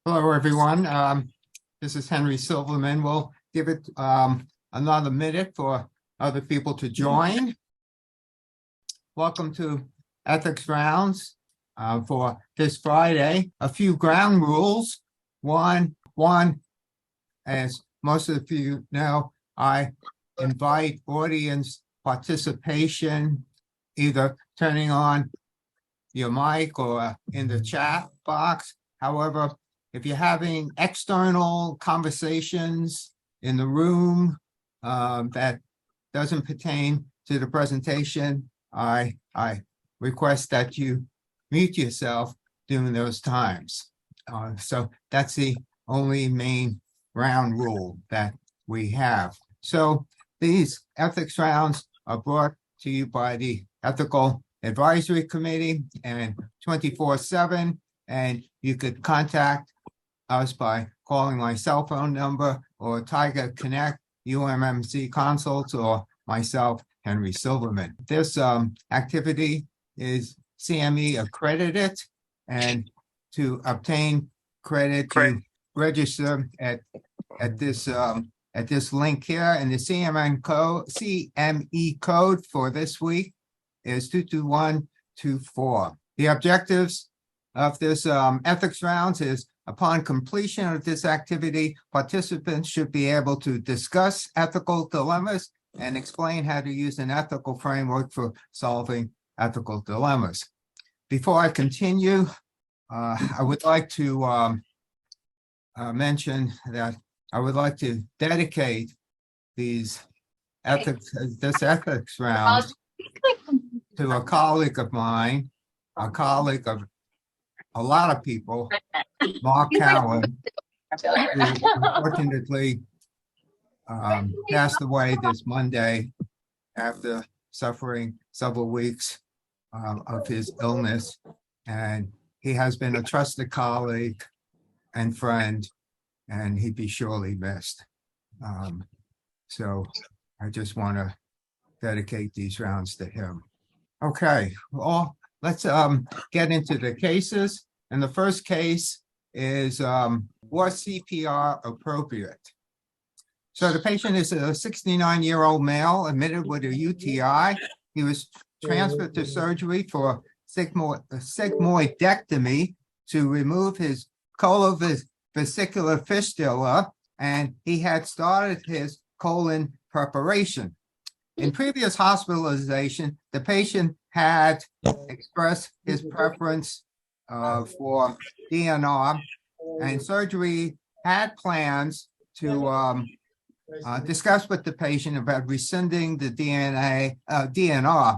Hello, everyone. This is Henry Silverman. We'll give it another minute for other people to join. Welcome to Ethics Rounds for this Friday. A few ground rules. One, as most of you know, I invite audience participation, either turning on your mic or in the chat box. However, if you're having external conversations in the room that doesn't pertain to the presentation, I request that you mute yourself during those times. So that's the only main ground rule that we have. So these ethics rounds are brought to you by the Ethical Advisory Committee and 24/7, and you could contact us by calling my cell phone number or Tiger Connect, UMMC Consults, or myself, Henry Silverman. This activity is CME accredited, and to obtain credit, you register at this link here, and the CME code for this week is 22124. The objectives of this ethics rounds is, upon completion of this activity, participants should be able to discuss ethical dilemmas and explain how to use an ethical framework for solving ethical dilemmas. Before I continue, I would like to mention that I would like to dedicate this ethics round to a colleague of mine, a colleague of a lot of people, Mark Cowan, who unfortunately passed away this Monday after suffering several weeks of his illness. And he has been a trusted colleague and friend, and he'd be surely missed. So I just want to dedicate these rounds to him. Okay, well, let's get into the cases. And the first case is, was CPR appropriate? So the patient is a 69-year-old male admitted with a UTI. He was transferred to surgery for sigmoidectomy to remove his colovesicular fistula, and he had started his colon preparation. In previous hospitalization, the patient had expressed his preference for DNR, and surgery had plans to discuss with the patient about rescinding the DNR,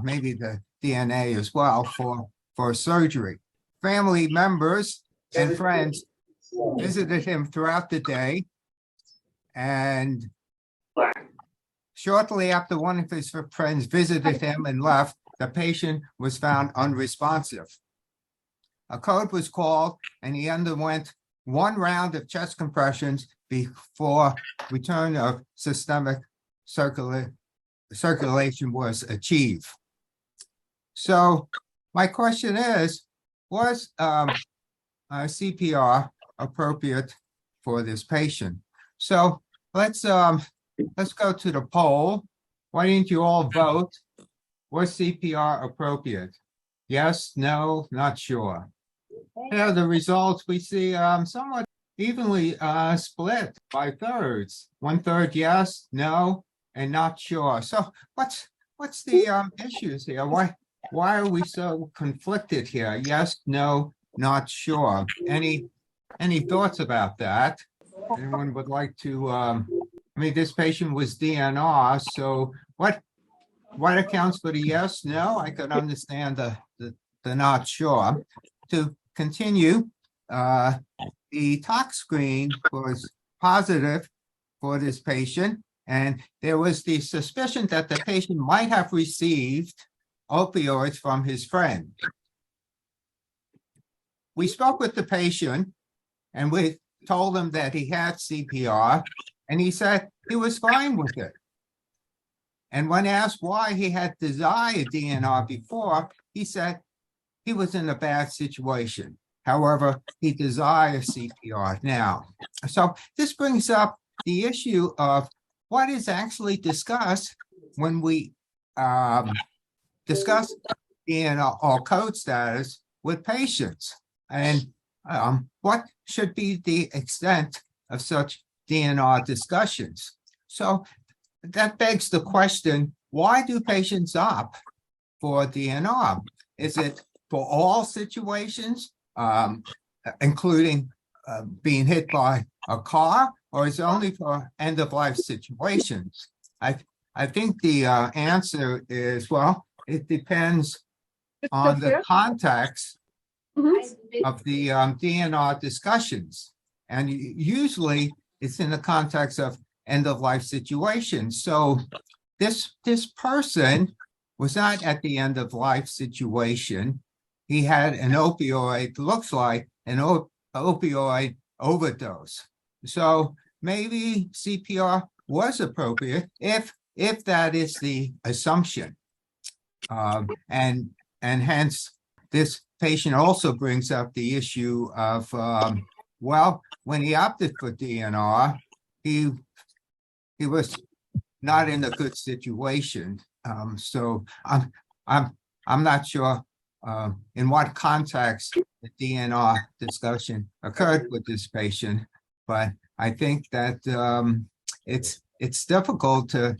maybe the DNA as well, for surgery. Family members and friends visited him throughout the day, and shortly after one of his friends visited him and left, the patient was found unresponsive. A code was called, and he underwent one round of chest compressions before return of systemic circulation was achieved. So my question is, was CPR appropriate for this patient? So let's go to the poll. Why didn't you all vote? Was CPR appropriate? Yes, no, not sure. Here, the results we see somewhat evenly split by thirds. 1/3 yes, no, and not sure. So what's the issues here? Why are we so conflicted here? Yes, no, not sure. Any thoughts about that? Anyone would like to? I mean, this patient was DNR, so what accounts for the yes, no? I could understand the not sure. To continue, the tox screen was positive for this patient, and there was the suspicion that the patient might have received opioids from his friend. We spoke with the patient, and we told him that he had CPR, and he said he was fine with it. And when asked why he had desired DNR before, he said he was in a bad situation. However, he desires CPR now. So this brings up the issue of what is actually discussed when we discuss DNR code status with patients, and what should be the extent of such DNR discussions. So that begs the question, why do patients opt for DNR? Is it for all situations, including being hit by a car, or is it only for end-of-life situations? I think the answer is, well, it depends on the context of the DNR discussions. And usually it's in the context of end-of-life situations. So this person was not at the end-of-life situation. He had an opioid, looks like an opioid overdose. So maybe CPR was appropriate if that is the assumption. And hence, this patient also brings up the issue of, well, when he opted for DNR, he was not in a good situation. So I'm not sure in what context the DNR discussion occurred with this patient, but I think that it's difficult to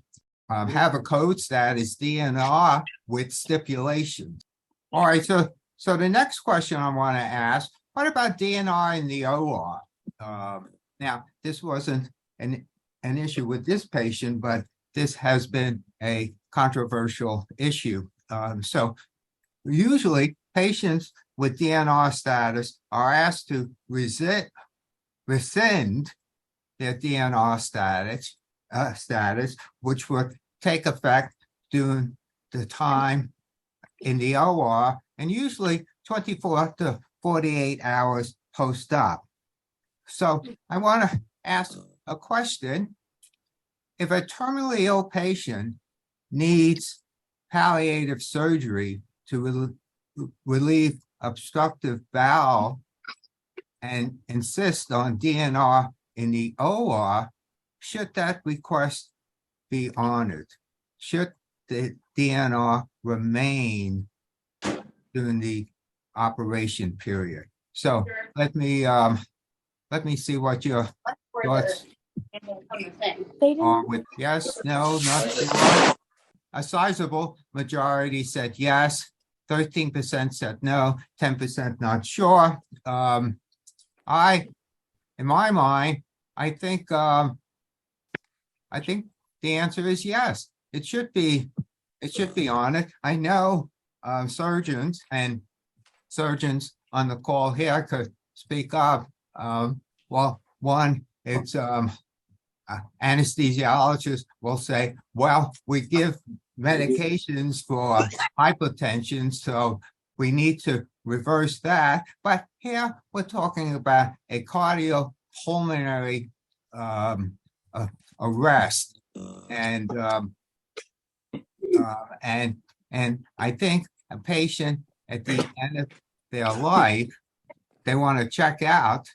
have a code status DNR with stipulations. All right, so the next question I want to ask, what about DNR in the OR? Now, this wasn't an issue with this patient, but this has been a controversial issue. So usually patients with DNR status are asked to rescind their DNR status, which would take effect during the time in the OR, and usually 24 to 48 hours post-op. So I want to ask a question. If a terminally ill patient needs palliative surgery to relieve obstructive bowel and insist on DNR in the OR, should that request be honored? Should the DNR remain during the operation period? So let me see what your thoughts are with yes, no, not sure. A sizable majority said yes, 13% said no, 10% not sure. In my mind, I think the answer is yes. It should be honored. I know surgeons on the call here could speak up. Well, one, it's anesthesiologists will say, well, we give medications for hypertension, so we need to reverse that. But here we're talking about a cardiopulmonary arrest, and I think a patient at the end of their life, they want to check out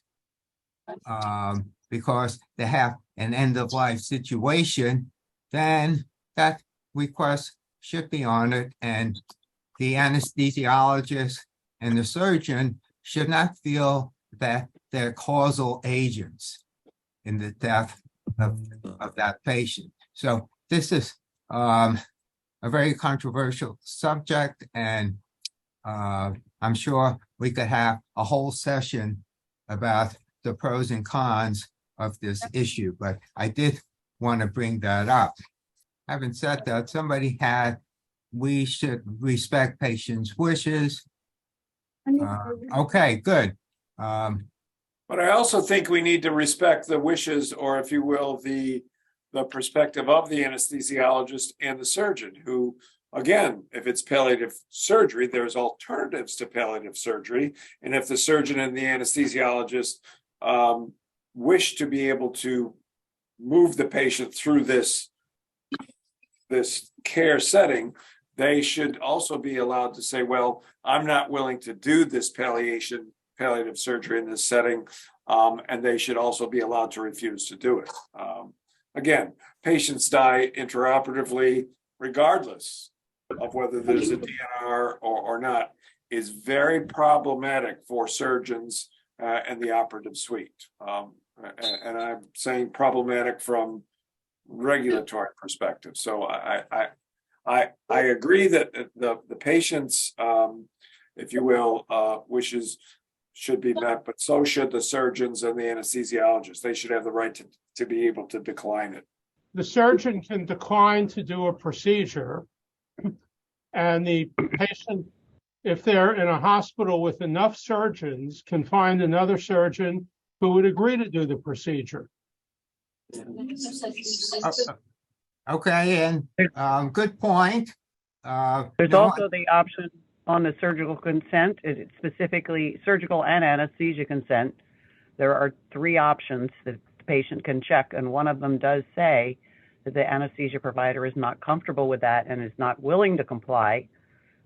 because they have an end-of-life situation, then that request should be honored, and the anesthesiologist and the surgeon should not feel that they're causal agents in the death of that patient. So this is a very controversial subject, and I'm sure we could have a whole session about the pros and cons of this issue, but I did want to bring that up. Having said that, somebody had, we should respect patients' wishes. Okay, good. But I also think we need to respect the wishes, or if you will, the perspective of the anesthesiologist and the surgeon, who, again, if it's palliative surgery, there's alternatives to palliative surgery. And if the surgeon and the anesthesiologist wish to be able to move the patient through this care setting, they should also be allowed to say, well, I'm not willing to do this palliation palliative surgery in this setting, and they should also be allowed to refuse to do it. Again, patients die intraoperatively regardless of whether there's a DNR or not, is very problematic for surgeons and the operative suite. And I'm saying problematic from regulatory perspective. So I agree that the patient's, if you will, wishes should be met, but so should the surgeons and the anesthesiologists. They should have the right to be able to decline it. The surgeon can decline to do a procedure, and the patient, if they're in a hospital with enough surgeons, can find another surgeon who would agree to do the procedure. Okay, and good point. There's no, also the option on the surgical consent, it's specifically surgical and anesthesia consent. There are 3 options that the patient can check, and one of them does say that the anesthesia provider is not comfortable with that and is not willing to comply,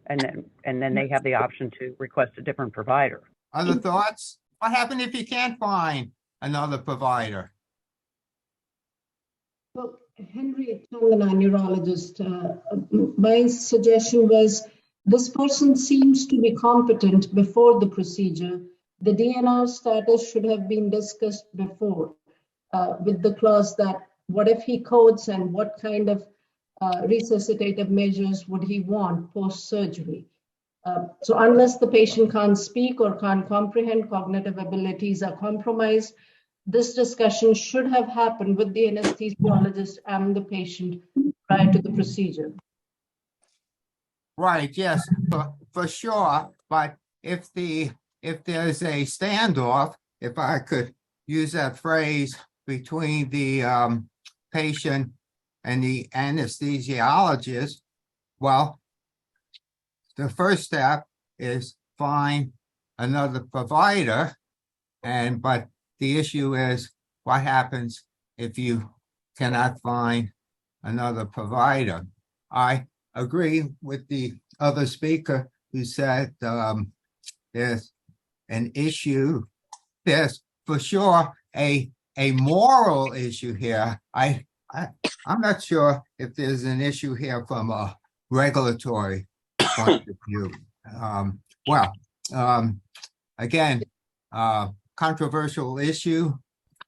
and then they have the option to request a different provider. Other thoughts? What happens if you can't find another provider? Well, Henry Tong, a neurologist, my suggestion was this person seems to be competent before the procedure. The DNR status should have been discussed before with the clause that what if he codes and what kind of resuscitative measures would he want post-surgery. So unless the patient can't speak or can't comprehend, cognitive abilities are compromised, this discussion should have happened with the anesthesiologist and the patient prior to the procedure. Right, yes, for sure. But if there's a standoff, if I could use that phrase, between the patient and the anesthesiologist, well, the first step is find another provider, but the issue is what happens if you cannot find another provider. I agree with the other speaker who said there's an issue. There's for sure a moral issue here. I'm not sure if there's an issue here from a regulatory point of view. Again, controversial issue.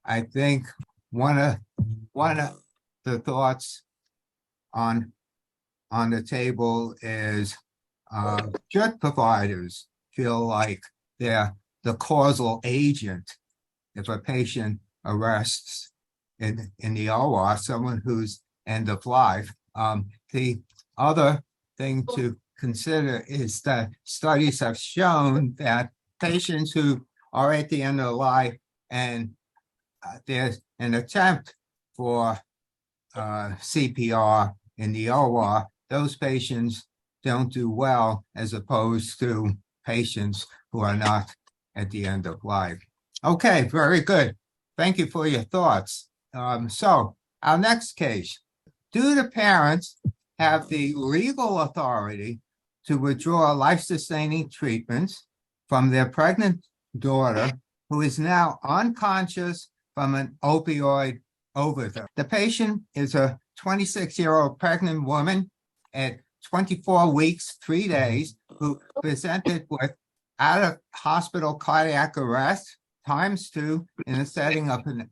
I think one of the thoughts on the table is should providers feel like they're the causal agent if a patient arrests in the OR someone who's end of life. The other thing to consider is that studies have shown that patients who are at the end of life and there's an attempt for CPR in the OR, those patients don't do well as opposed to patients who are not at the end of life. Okay, very good. Thank you for your thoughts. So our next case, do the parents have the legal authority to withdraw life-sustaining treatments from their pregnant daughter who is now unconscious from an opioid overdose? The patient is a 26-year-old pregnant woman at 24 weeks, 3 days, who presented with out-of-hospital cardiac arrest ×2 in the setting of an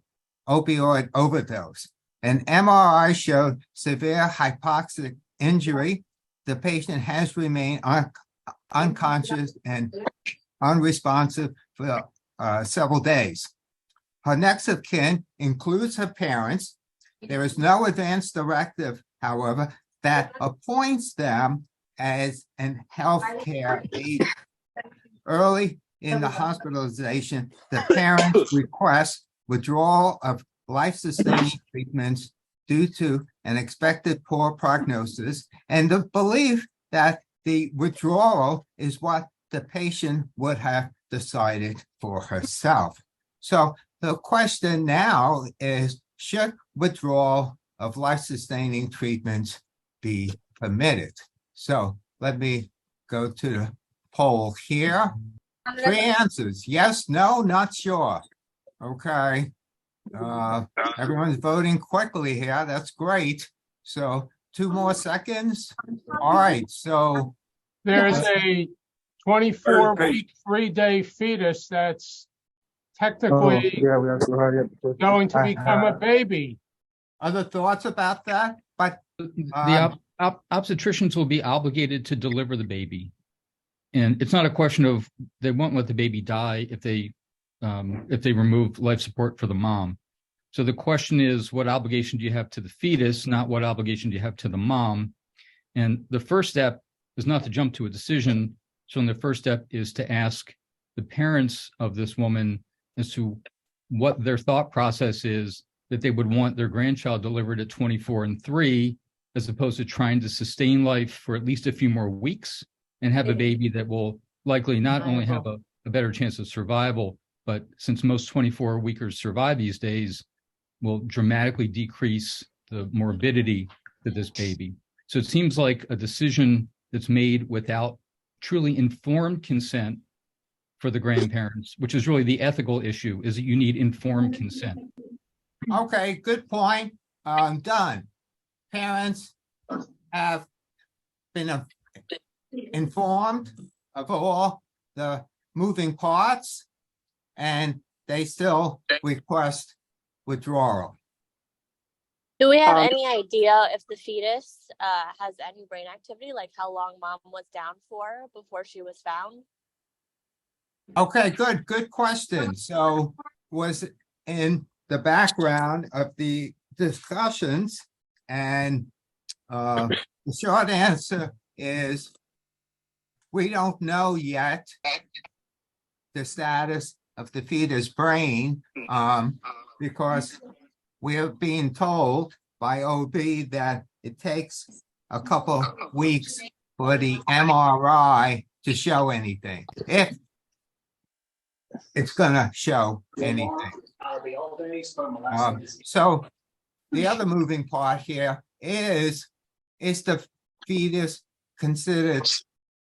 opioid overdose. An MRI showed severe hypoxic injury. The patient has remained unconscious and unresponsive for several days. Her next of kin includes her parents. There is no advance directive, however, that appoints them as an healthcare aide. Early in the hospitalization, the parents request withdrawal of life-sustaining treatments due to an expected poor prognosis and the belief that the withdrawal is what the patient would have decided for herself. So the question now is, should withdrawal of life-sustaining treatments be permitted? So let me go to the poll here. Three answers. Yes, no, not sure. Okay. Everyone's voting quickly here. That's great. So 2 more seconds. All right, so There's a 24-week, 3-day fetus that's technically yeah, we have to hurry up. going to become a baby. other thoughts about that? But The obstetricians will be obligated to deliver the baby. And it's not a question of they won't let the baby die if they remove life support for the mom. So the question is, what obligation do you have to the fetus, not what obligation do you have to the mom? And the first step is not to jump to a decision. So the first step is to ask the parents of this woman as to what their thought process is that they would want their grandchild delivered at 24 and 3, as opposed to trying to sustain life for at least a few more weeks and have a baby that will likely not only have a better chance of survival, but since most 24-weekers survive these days, will dramatically decrease the morbidity to this baby. So it seems like a decision that's made without truly informed consent for the grandparents, which is really the ethical issue, is that you need informed consent. okay, good point. Done. Parents have been informed of all the moving parts, and they still request withdrawal. Do we have any idea if the fetus has any brain activity, like how long mom was down for before she was found? Okay, good question. So was in the background of the discussions, and the short answer is we don't know yet the status of the fetus brain, because we're being told by OB that it takes a couple weeks for the MRI to show anything, if it's gonna show anything. So the other moving part here is the fetus considered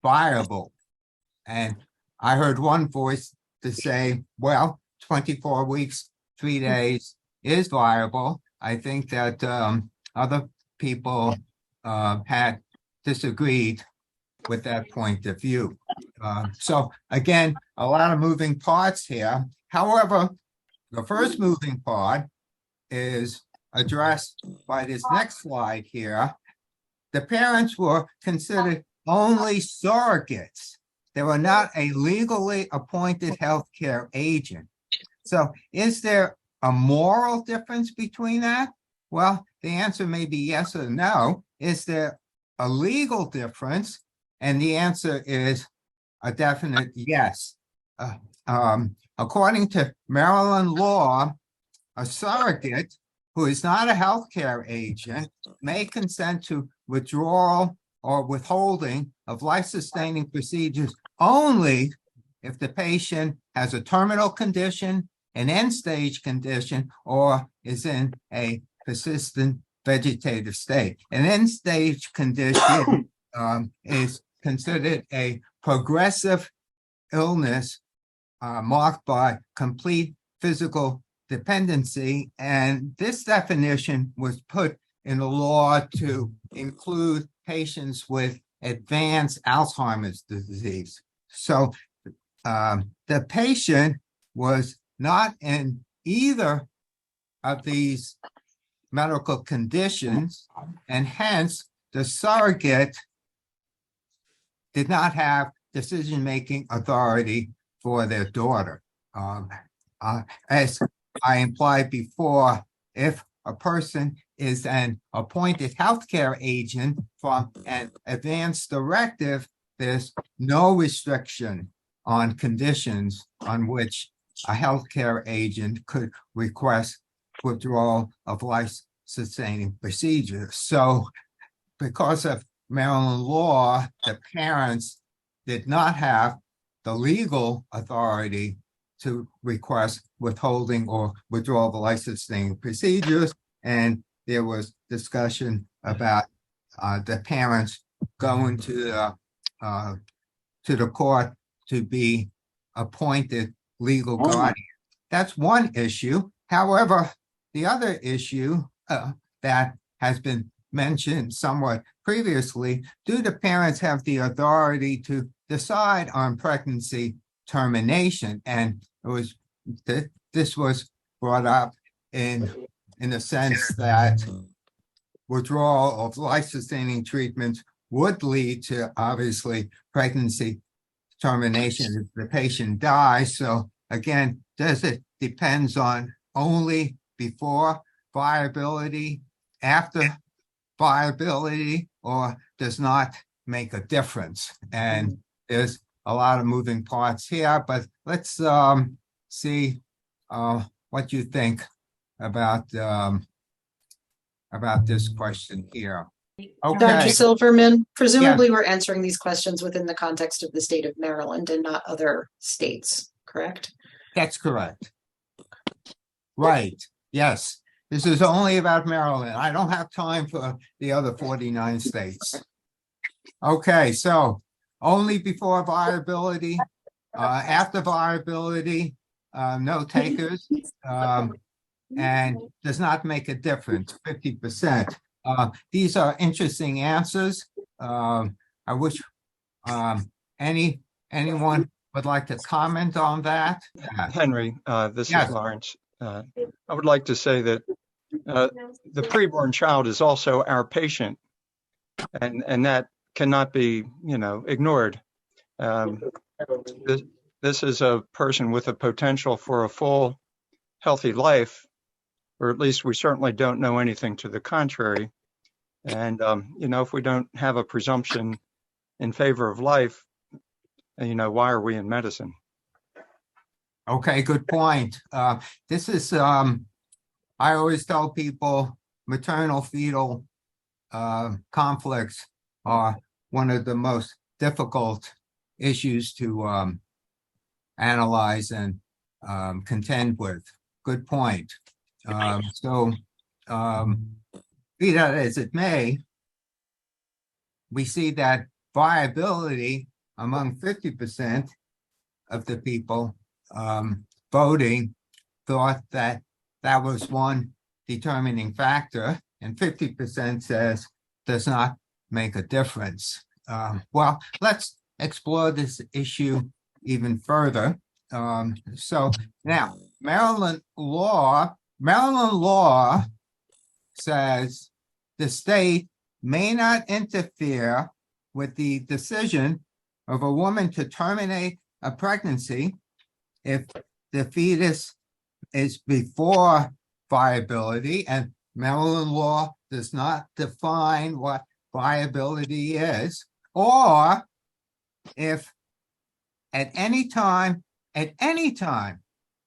viable? And I heard one voice to say, well, 24 weeks, 3 days is viable. I think that other people had disagreed with that point of view. So again, a lot of moving parts here. However, the first moving part is addressed by this next slide here. The parents were considered only surrogates. They were not a legally appointed healthcare agent. So is there a moral difference between that? Well, the answer may be yes or no. Is there a legal difference? And the answer is a definite yes. According to Maryland law, a surrogate who is not a healthcare agent may consent to withdrawal or withholding of life-sustaining procedures only if the patient has a terminal condition, an end-stage condition, or is in a persistent vegetative state. An end-stage condition is considered a progressive illness marked by complete physical dependency, and this definition was put in the law to include patients with advanced Alzheimer's disease. So the patient was not in either of these medical conditions, and hence the surrogate did not have decision-making authority for their daughter. As I implied before, if a person is an appointed healthcare agent from an advance directive, there's no restriction on conditions on which a healthcare agent could request withdrawal of life-sustaining procedures. So because of Maryland law, the parents did not have the legal authority to request withholding or withdrawal of life-sustaining procedures, and there was discussion about the parents going to the court to be appointed legal guardian. That's one issue. However, the other issue that has been mentioned somewhat previously, do the parents have the authority to decide on pregnancy termination? And it was this was brought up in the sense that withdrawal of life-sustaining treatments would lead to obviously pregnancy termination if the patient dies. So again, does it depends on only before viability, after viability, or does not make a difference? And there's a lot of moving parts here, but let's see what you think about this question here. Dr. Okay, Silverman, presumably we're answering these questions within the context of the state of Maryland and not other states, correct? that's correct. Right, yes. This is only about Maryland. I don't have time for the other 49 states. Okay, so only before viability, after viability, no takers, and does not make a difference, 50%. These are interesting answers. I wish anyone would like to comment on that. Henry, this Yes. is Lawrence. I would like to say that the preborn child is also our patient, and that cannot be, ignored. This is a person with a potential for a full, healthy life, or at least we certainly don't know anything to the contrary. And, if we don't have a presumption in favor of life, why are we in medicine? Okay, good point. This is, I always tell people maternal fetal conflicts are one of the most difficult issues to analyze and contend with. Good point. Be that as it may, we see that viability among 50% of the people voting thought that was one determining factor, and 50% says does not make a difference. Well, let's explore this issue even further. So now, Maryland law says the state may not interfere with the decision of a woman to terminate a pregnancy if the fetus is before viability, and Maryland law does not define what viability is, or if at any time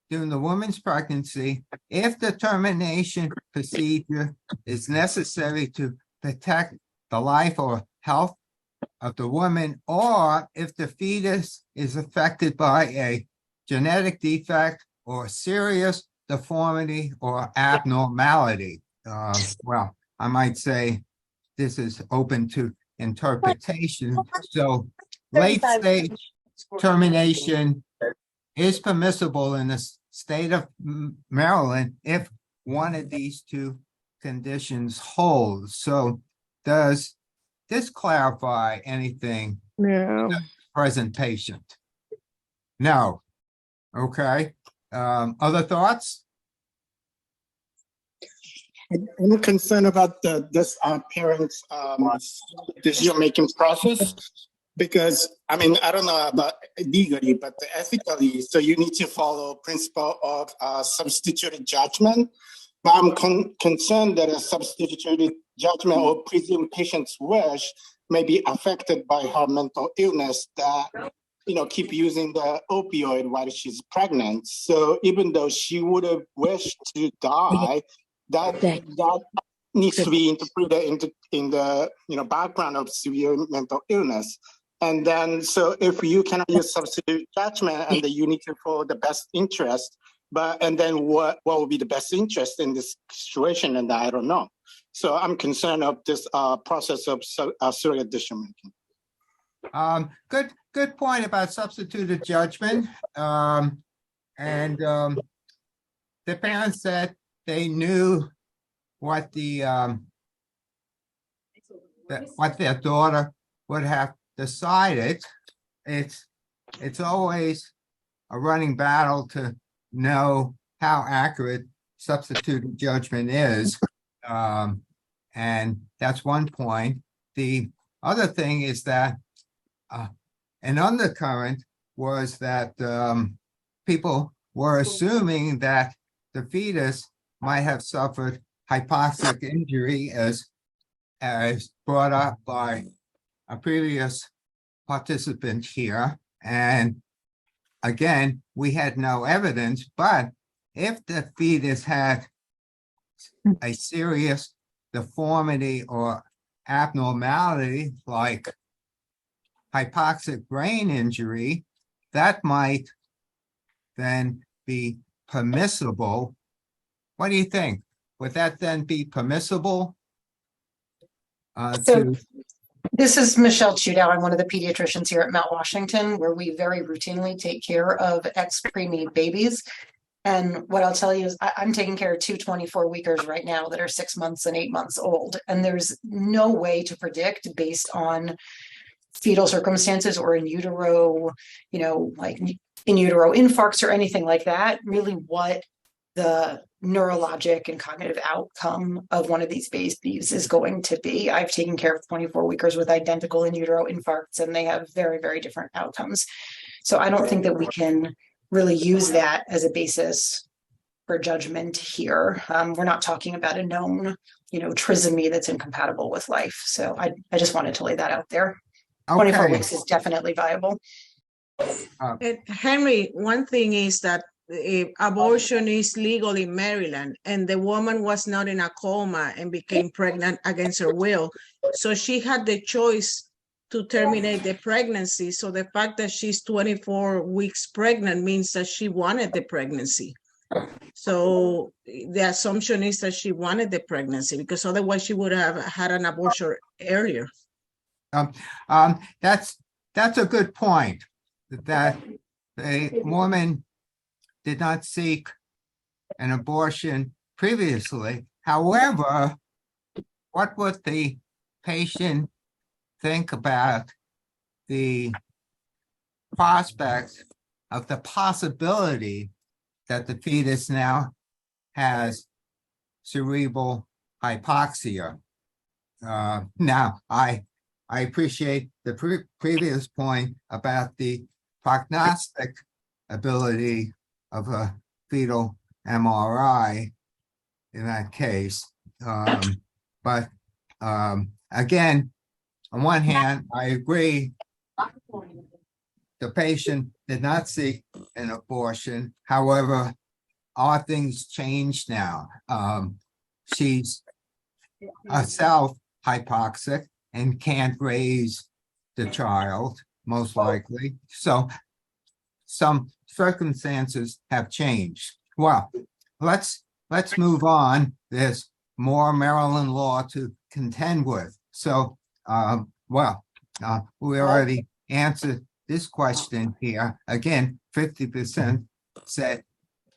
during the woman's pregnancy, if the termination procedure is necessary to protect the life or health of the woman, or if the fetus is affected by a genetic defect or serious deformity or abnormality. Well, I might say this is open to interpretation. So late stage termination is permissible in the state of Maryland if one of these two conditions holds. So does this clarify anything? No. Present patient? No. Okay. Other thoughts? I'm concerned about this parents' decision-making process, because I don't know about legally, but ethically, so you need to follow principle of substituted judgment. But I'm concerned that a substituted judgment or presumed patient's wish may be affected by her mental illness that keep using the opioid while she's pregnant. So even though she would have wished to die, that needs to be interpreted in the background of severe mental illness. And then, so if you cannot use substitute judgment, and then you need to follow the best interest, and then what will be the best interest in this situation? And I don't know. So I'm concerned of this process of surrogate decision making. Good point about substituted judgment. And the parents said they knew what what their daughter would have decided. It's always a running battle to know how accurate substituted judgment is. And that's one point. The other thing is that an undercurrent was that people were assuming that the fetus might have suffered hypoxic injury as brought up by a previous participant here. And again, we had no evidence, but if the fetus had a serious deformity or abnormality like hypoxic brain injury, that might then be permissible. What do you think? Would that then be permissible? So this is Michelle Chudow. I'm one of the pediatricians here at Mount Washington, where we very routinely take care of ex-preemie babies. And what I'll tell you is I'm taking care of two 24-weekers right now that are 6 months and 8 months old. And there's no way to predict based on fetal circumstances or in utero, like in utero infarcts or anything like that, really what the neurologic and cognitive outcome of one of these babies is going to be. I've taken care of 24-weekers with identical in utero infarcts, and they have very, very different outcomes. So I don't think that we can really use that as a basis for judgment here. We're not talking about a known, trisomy that's incompatible with life. So I just wanted to lay that out there. 24 weeks is definitely viable. Henry, one thing is that abortion is legal in Maryland, and the woman was not in a coma and became pregnant against her will. So she had the choice to terminate the pregnancy. So the fact that she's 24 weeks pregnant means that she wanted the pregnancy. So the assumption is that she wanted the pregnancy, because otherwise she would have had an abortion earlier. That's a good point, that a woman did not seek an abortion previously. However, what would the patient think about the prospect of the possibility that the fetus now has cerebral hypoxia? Now, I appreciate the previous point about the prognostic ability of a fetal MRI in that case. But again, on one hand, I agree the patient did not seek an abortion. However, all things changed now. She's herself hypoxic and can't raise the child, most likely. So some circumstances have changed. Well, let's move on. There's more Maryland law to contend with. So, we already answered this question here. Again, 50% said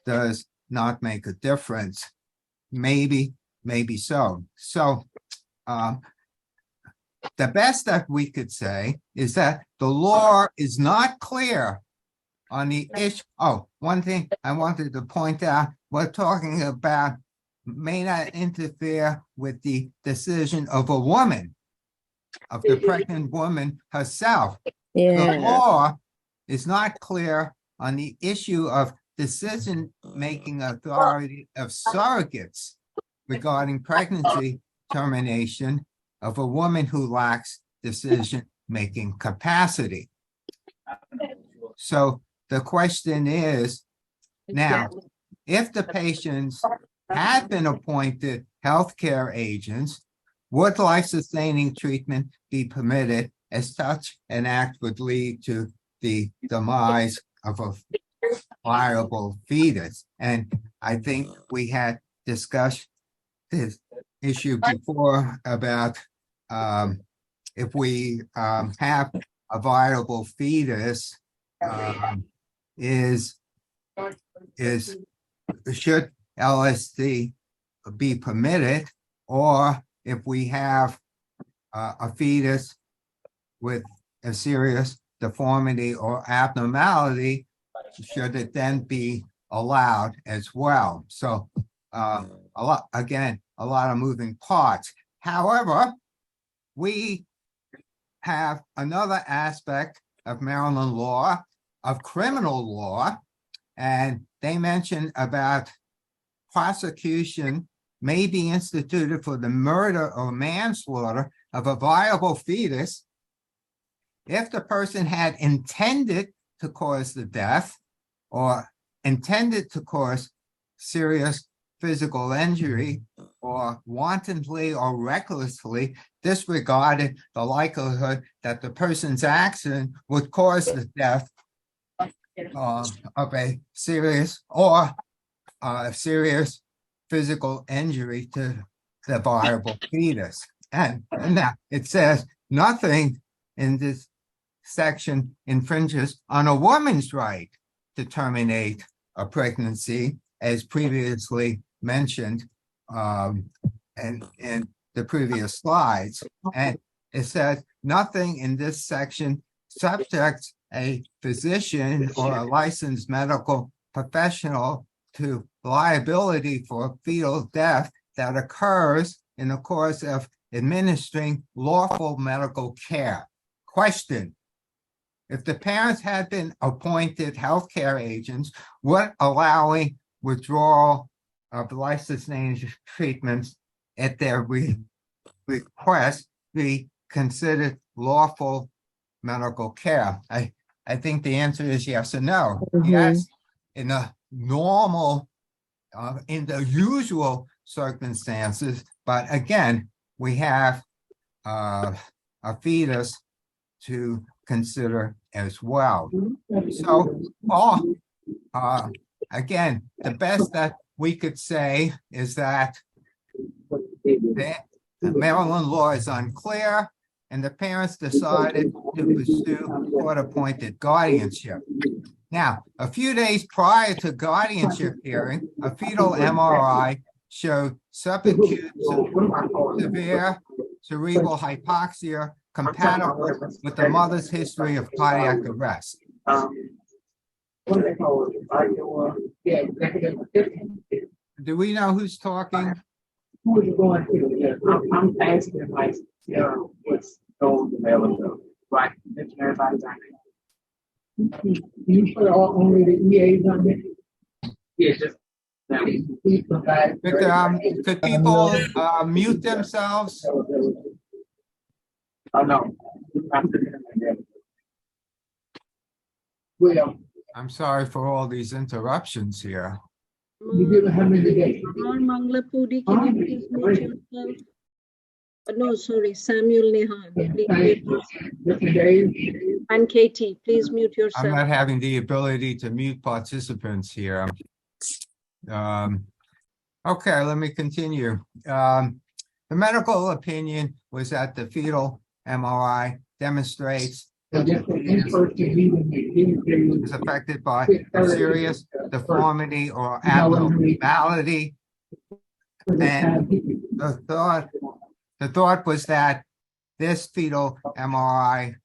does not make a difference. Maybe so. So, the best that we could say is that the law is not clear on the issue. Oh, one thing I wanted to point out, we're talking about may not interfere with the decision of a woman, of the pregnant woman herself. The law is not clear on the issue of decision-making authority of surrogates regarding pregnancy termination of a woman who lacks decision-making capacity. So the question is, now, if the patients had been appointed healthcare agents, would life-sustaining treatment be permitted, as such an act would lead to the demise of a viable fetus? And I think we had discussed this issue before about if we have a viable fetus is should LSD be permitted, or if we have a fetus with a serious deformity or abnormality, should it then be allowed as well? So a lot of moving parts. However, we have another aspect of Maryland law, of criminal law, and they mention about prosecution may be instituted for the murder or manslaughter of a viable fetus if the person had intended to cause the death or intended to cause serious physical injury or wantonly or recklessly disregarded the likelihood that the person's action would cause the death of a serious or serious physical injury to the viable fetus. And now it says nothing in this section infringes on a woman's right to terminate a pregnancy, as previously mentioned in the previous slides. And it says nothing in this section subjects a physician or a licensed medical professional to liability for fetal death that occurs in the course of administering lawful medical care. Question: if the parents had been appointed healthcare agents, would allowing withdrawal of life-sustaining treatments at their request be considered lawful medical care? I think the answer is yes or no. Yes, in a normal, in the usual circumstances, but again, we have a fetus to consider as well. So, again, the best that we could say is that the Maryland law is unclear, and the parents decided to pursue court-appointed guardianship. Now, a few days prior to guardianship hearing, a fetal MRI showed subacute severe cerebral hypoxia compatible with the mother's history of cardiac arrest. Do we know who's talking? I'm asking like, what's going on, right? Everybody's on it. You put only the EAs on it? Yeah, just. Could people mute themselves? Oh, no. I'm sorry for all these interruptions here. Manglapudi, can you please mute yourself? No, sorry, Samuel Nehan. And Katie, please mute I'm yourself. not having the ability to mute participants here. Okay, let me continue. The medical opinion was that the fetal MRI demonstrates is affected by a serious deformity or abnormality. And the thought was that this fetal MRI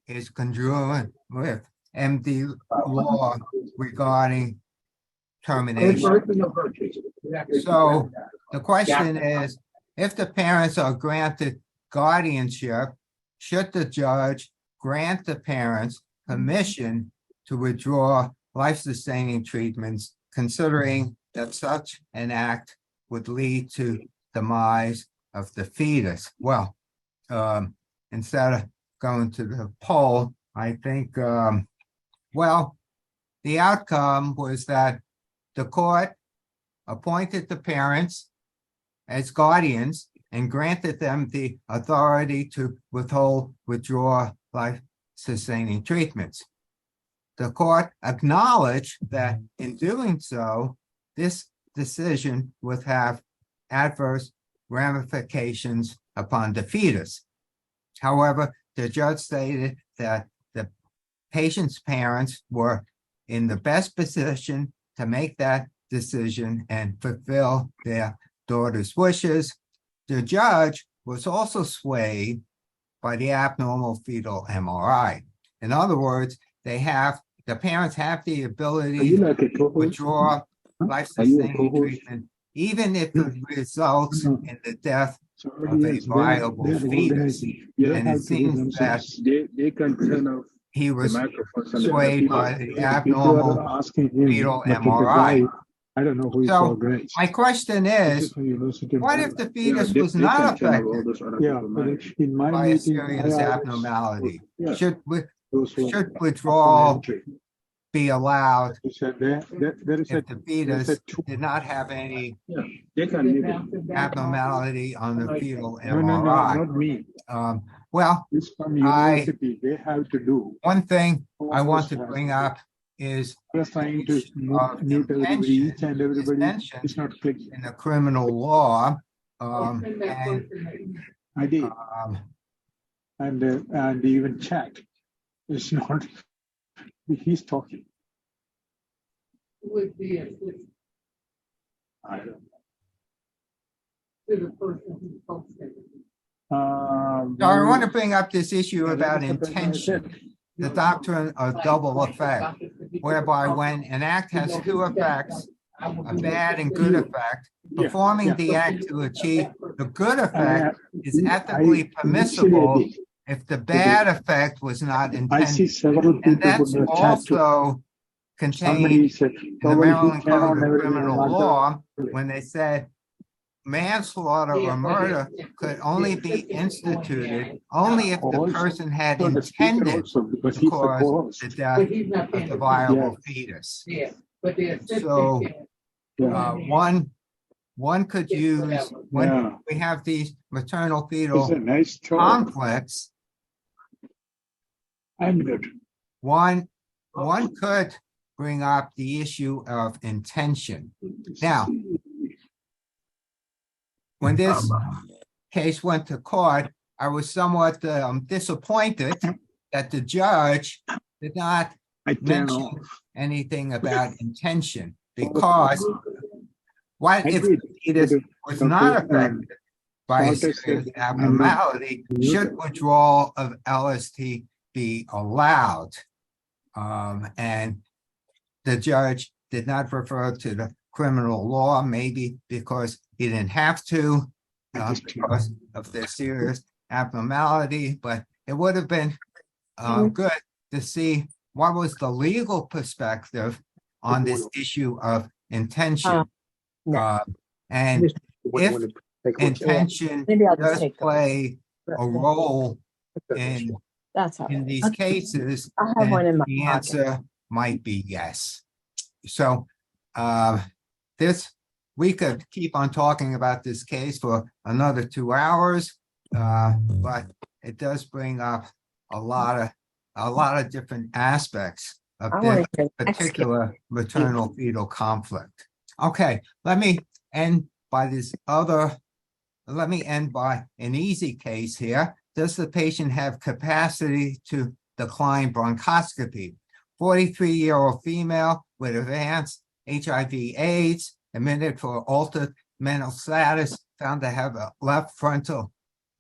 is congruent with MD law regarding termination. So the question is, if the parents are granted guardianship, should the judge grant the parents permission to withdraw life-sustaining treatments, considering that such an act would lead to demise of the fetus? Well, instead of going to the poll, I think, well, the outcome was that the court appointed the parents as guardians and granted them the authority to withdraw life-sustaining treatments. The court acknowledged that in doing so, this decision would have adverse ramifications upon the fetus. However, the judge stated that patient's parents were in the best position to make that decision and fulfill their daughter's wishes. The judge was also swayed by the abnormal fetal MRI. In other words, the parents have the ability to withdraw life-sustaining treatment, even if it results in the death of a viable fetus. And it seems that he was swayed by the abnormal fetal MRI. I don't know who is So so great. my question is, what if the fetus was not affected Yeah, but in my by a meeting, serious I abnormality? Yeah. Should those who- withdrawal be allowed He said there is if the fetus did not have any abnormality on the fetal No, MRI? not me. Well, This from university, they have to do. one thing I want to bring up is Just trying to of mute everybody, intention each and is everybody. mentioned It's not clicking. in the criminal law. And I did, um, and even chat. It's not, he's talking. Would be I don't to the person who posted it. know. So I want to bring up this issue about intention, the doctrine of double effect, whereby when an act has two effects, a bad and good effect, performing the act to achieve the good effect is ethically permissible if the bad effect was not I see intended. several people. And that's put in the chat too. also Somebody contained said, in the "Well, Maryland he cannot Code of never Criminal remember." Law when they said manslaughter or murder could only be instituted only if the person had So the speaker intended also, because to he's the cause co-host. the death of the viable fetus. Yeah, but the So, Yeah. one could use, when Yeah. we have these maternal It's a fetal nice talk. conflicts, I'm good. one could bring up the issue of intention. Now, when this case went to court, I was somewhat disappointed that the judge did not I turn mention off. anything about intention, because what if Agreed. the fetus was not Okay, affected by a Doctor serious said, abnormality? Should withdrawal of LST be allowed? And the judge did not refer to the criminal law, maybe because he didn't have to, because of the serious abnormality, but it would have been good to see what was the legal perspective on this issue of intention. And if intention does play a role in these cases, then the answer might be yes. So we could keep on talking about this case for another 2 hours, but it does bring up a lot of different aspects of this particular maternal fetal conflict. Okay, let me end by an easy case here. Does the patient have capacity to decline bronchoscopy? 43-year-old female with advanced HIV/AIDS, admitted for altered mental status, found to have a left frontal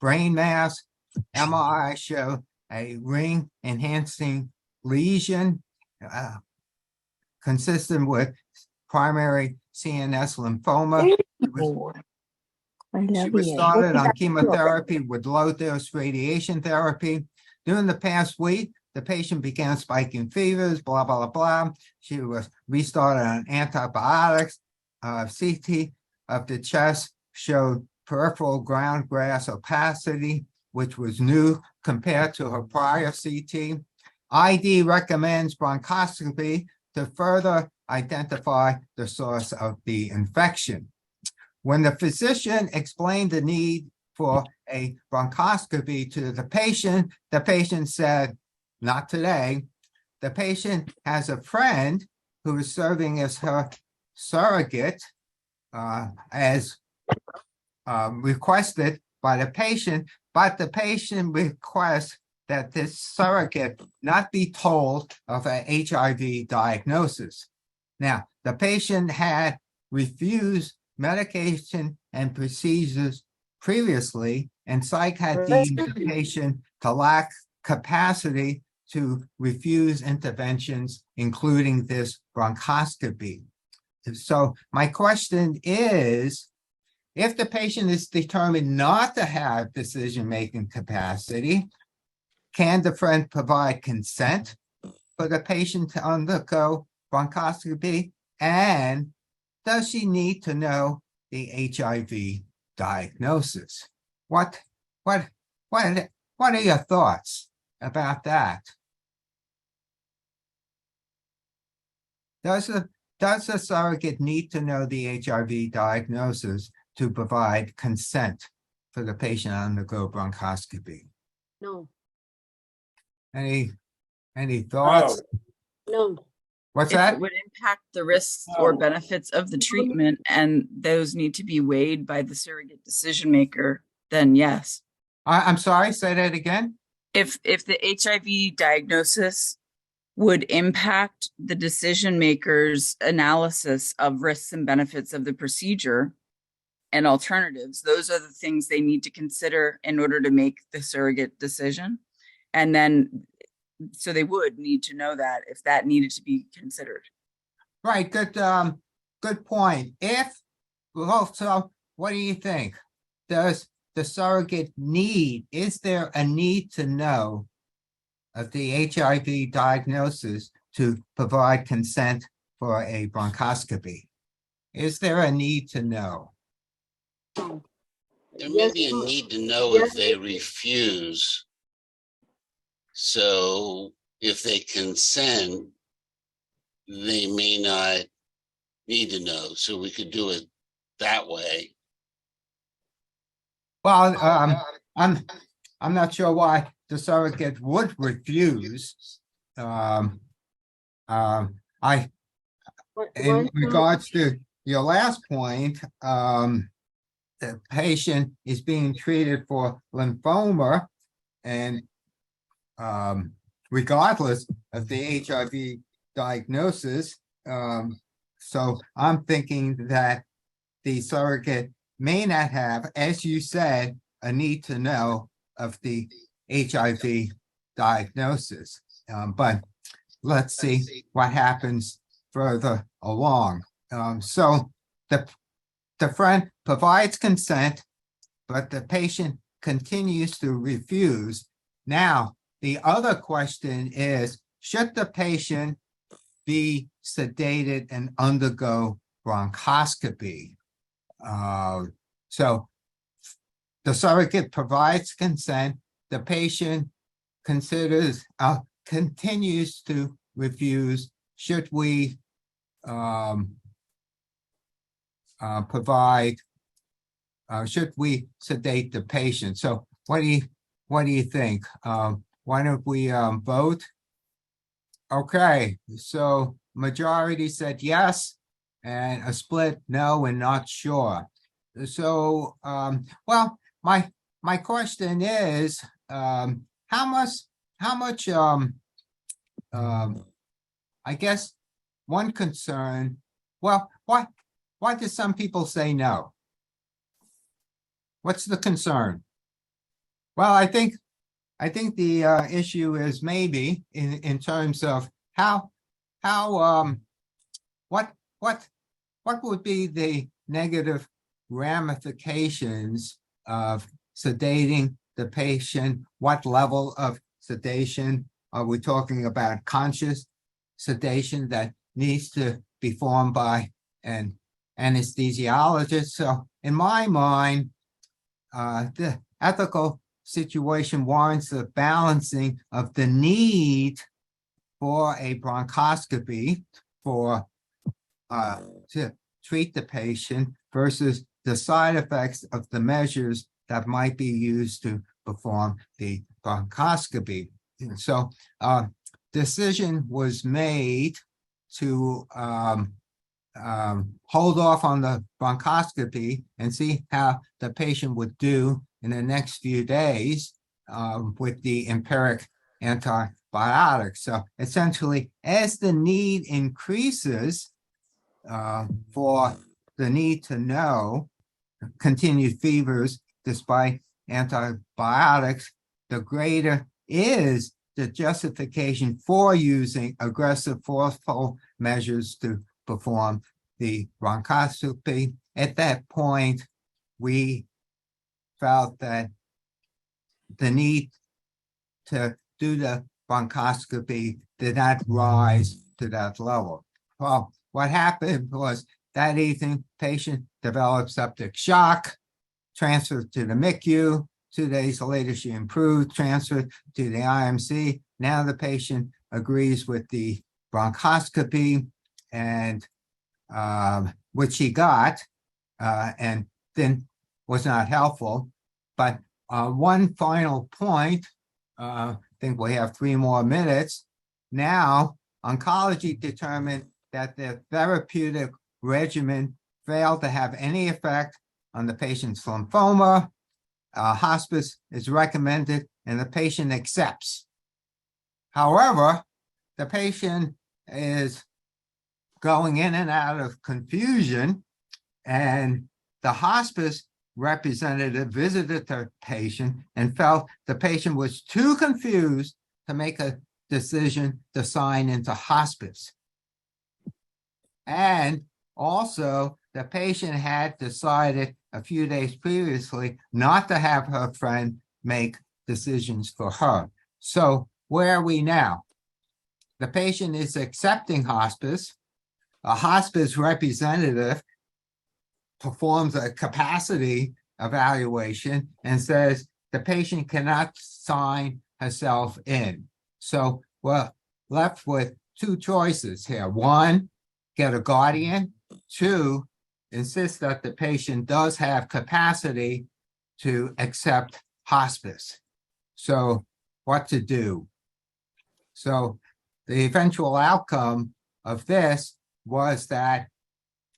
brain mass. MRI showed a ring-enhancing lesion consistent with primary CNS lymphoma. She was started on chemotherapy with low-dose radiation therapy. During the past week, the patient began spiking fevers, blah, blah, blah. She was restarted on antibiotics. CT of the chest showed peripheral ground glass opacity, which was new compared to her prior CT. ID recommends bronchoscopy to further identify the source of the infection. When the physician explained the need for a bronchoscopy to the patient said, "Not today." The patient has a friend who is serving as her surrogate, as requested by the patient, but the patient requests that this surrogate not be told of a HIV diagnosis. Now, the patient had refused medication and procedures previously, and psych had deemed the patient to lack capacity to refuse interventions, including this bronchoscopy. So my question is, if the patient is determined not to have decision-making capacity, can the friend provide consent for the patient to undergo bronchoscopy? And does she need to know the HIV diagnosis? What are your thoughts about that? Does the surrogate need to know the HIV diagnosis to provide consent for the patient to undergo bronchoscopy? No, Any thoughts? no. What's If that? it would impact the risks or benefits of the treatment and those need to be weighed by the surrogate decision maker, then yes. I'm sorry, say that again. If the HIV diagnosis would impact the decision maker's analysis of risks and benefits of the procedure and alternatives, those are the things they need to consider in order to make the surrogate decision. And then, so they would need to know that if that needed to be considered. Right, good point. So what do you think? Does the surrogate is there a need to know of the HIV diagnosis to provide consent for a bronchoscopy? Is there a need to know? There may be a need to know if they refuse. So if they consent, they may not need to know. So we could do it that way. Well, I'm not sure why the surrogate would refuse. In regards to your last point, the patient is being treated for lymphoma, and regardless of the HIV diagnosis, so I'm thinking that the surrogate may not have, as you said, a need to know of the HIV diagnosis. But let's see what happens further along. So the friend provides consent, but the patient continues to refuse. Now, the other question is, should the patient be sedated and undergo bronchoscopy? So the surrogate provides consent, the patient continues to refuse. Should we should we sedate the patient? So what do you think? Why don't we vote? Okay, so majority said yes, and a split no and not sure. So well, my question is, how much I guess one concern, well, why do some people say no? What's the concern? Well, I think the issue is maybe in terms of what would be the negative ramifications of sedating the patient? What level of sedation are we talking about? Conscious sedation that needs to be formed by an anesthesiologist. So in my mind, the ethical situation warrants the balancing of the need for a bronchoscopy to treat the patient versus the side effects of the measures that might be used to perform the bronchoscopy. And so decision was made to hold off on the bronchoscopy and see how the patient would do in the next few days. with the empiric antibiotics. So essentially, as the need increases for the need to know continued fevers despite antibiotics, the greater is the justification for using aggressive forceful measures to perform the bronchoscopy. At that point, we felt that the need to do the bronchoscopy did not rise to that level. Well, what happened was that evening, patient developed septic shock, transferred to the MICU. 2 days later, she improved, transferred to the IMC. Now the patient agrees with the bronchoscopy, and which she got, and then was not helpful. But one final point, I think we have 3 more minutes. Now, oncology determined that the therapeutic regimen failed to have any effect on the patient's lymphoma. Hospice is recommended and the patient accepts. However, the patient is going in and out of confusion, and the hospice representative visited the patient and felt the patient was too confused to make a decision to sign into hospice. And also, the patient had decided a few days previously not to have her friend make decisions for her. So where are we now? The patient is accepting hospice. A hospice representative performs a capacity evaluation and says the patient cannot sign herself in. So we're left with 2 choices here. 1, get a guardian. 2, insist that the patient does have capacity to accept hospice. So what to do? So the eventual outcome of this was that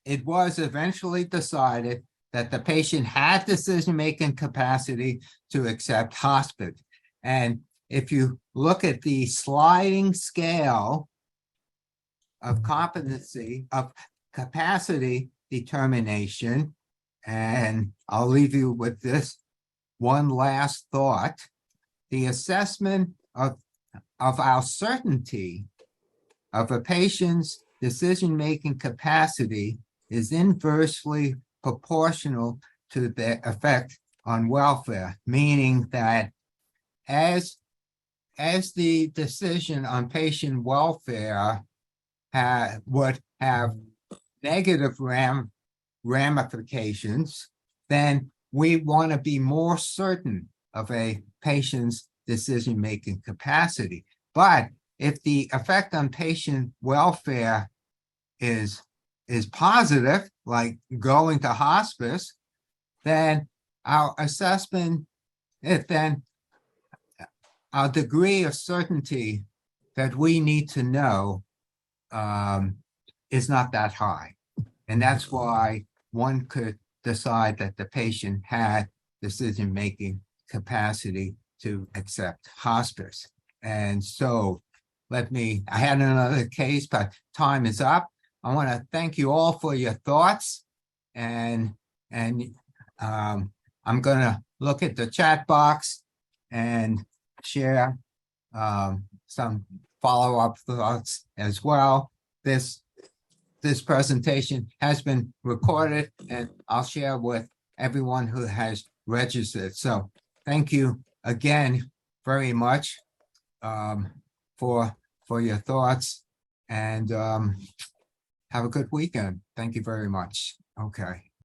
it was eventually decided that the patient had decision-making capacity to accept hospice. And if you look at the sliding scale of competency, of capacity determination, and I'll leave you with this one last thought. The assessment of our certainty of a patient's decision-making capacity is inversely proportional to the effect on welfare, meaning that as the decision on patient welfare would have negative ramifications, then we want to be more certain of a patient's decision-making capacity. But if the effect on patient welfare is positive, like going to hospice, then our assessment, then our degree of certainty that we need to know is not that high. And that's why one could decide that the patient had decision-making capacity to accept hospice. And so I had another case, but time is up. I want to thank you all for your thoughts. And I'm going to look at the chat box and share some follow-up thoughts as well. This presentation has been recorded, and I'll share with everyone who has registered. So thank you again very much for your thoughts, and have a good weekend. Thank you very much. Okay.